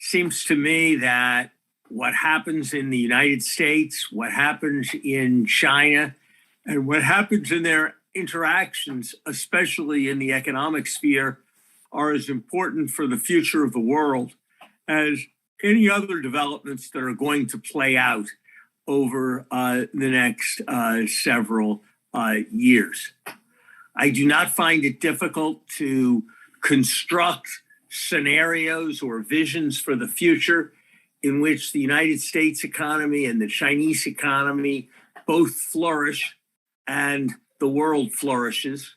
seems to me that what happens in the United States, what happens in China, and what happens in their interactions, especially in the economic sphere, are as important for the future of the world as any other developments that are going to play out over the next several years. I do not find it difficult to construct scenarios or visions for the future in which the United States economy and the Chinese economy both flourish and the world flourishes.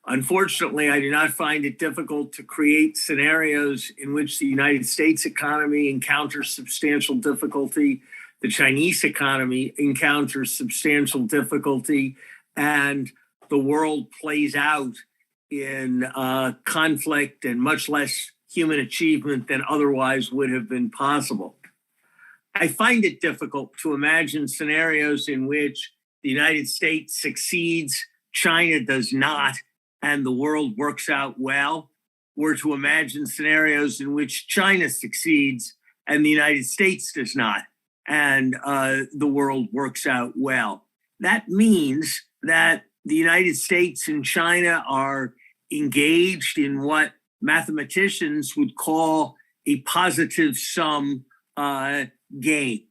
Unfortunately, I do not find it difficult to create scenarios in which the United States economy encounters substantial difficulty, the Chinese economy encounters substantial difficulty, and the world plays out in conflict and much less human achievement than otherwise would have been possible. I find it difficult to imagine scenarios in which the United States succeeds, China does not, and the world works out well, or to imagine scenarios in which China succeeds and the United States does not, and the world works out well. That means that the United States and China are engaged in what mathematicians would call a positive sum game.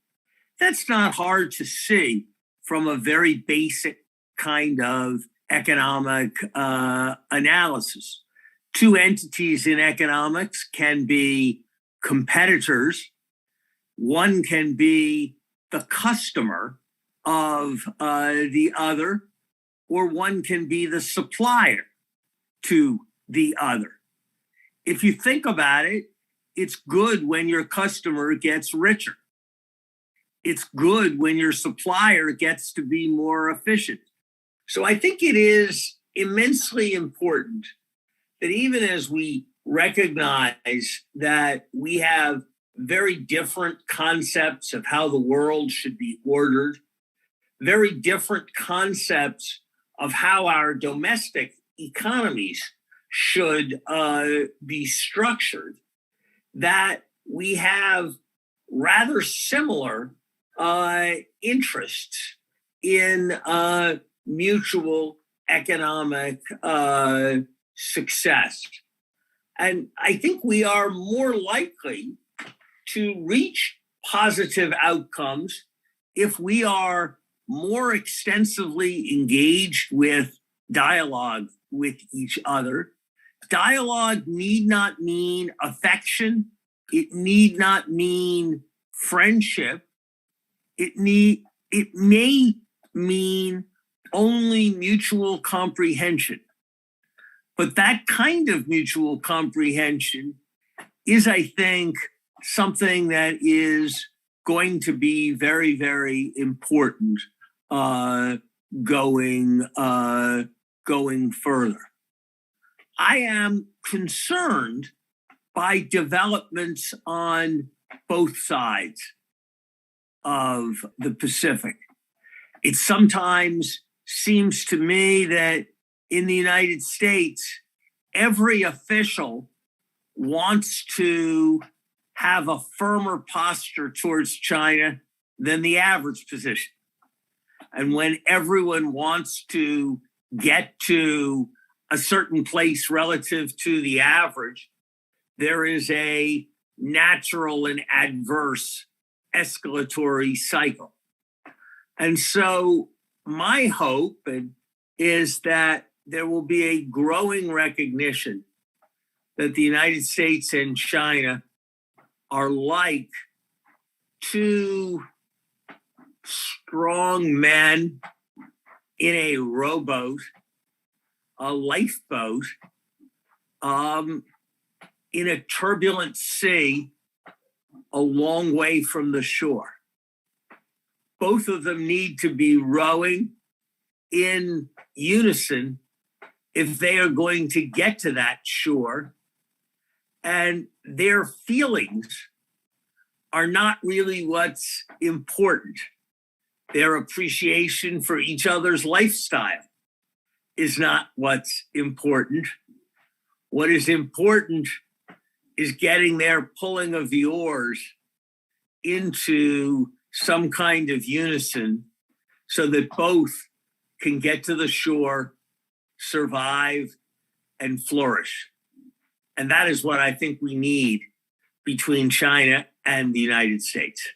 That's not hard to see from a very basic kind of economic analysis. Two entities in economics can be competitors. One can be the customer of the other, or one can be the supplier to the other. If you think about it, it's good when your customer gets richer. It's good when your supplier gets to be more efficient. So I think it is immensely important that even as we recognize that we have very different concepts of how the world should be ordered, very different concepts of how our domestic economies should be structured, that we have rather similar interests in mutual economic success. And I think we are more likely to reach positive outcomes if we are more extensively engaged with dialogue with each other. Dialogue need not mean affection. It need not mean friendship. It may mean only mutual comprehension. But that kind of mutual comprehension is, I think, something that is going to be very, very important going further. I am concerned by developments on both sides of the Pacific. It sometimes seems to me that in the United States, every official wants to have a firmer posture towards China than the average position. And when everyone wants to get to a certain place relative to the average, there is a natural and adverse escalatory cycle. And so my hope is that there will be a growing recognition that the United States and China are like two strong men in a rowboat, a lifeboat, in a turbulent sea a long way from the shore. Both of them need to be rowing in unison if they are going to get to that shore. And their feelings are not really what's important. Their appreciation for each other's lifestyle is not what's important. What is important is getting their pulling of the oars into some kind of unison so that both can get to the shore, survive, and flourish. And that is what I think we need between China and the United States.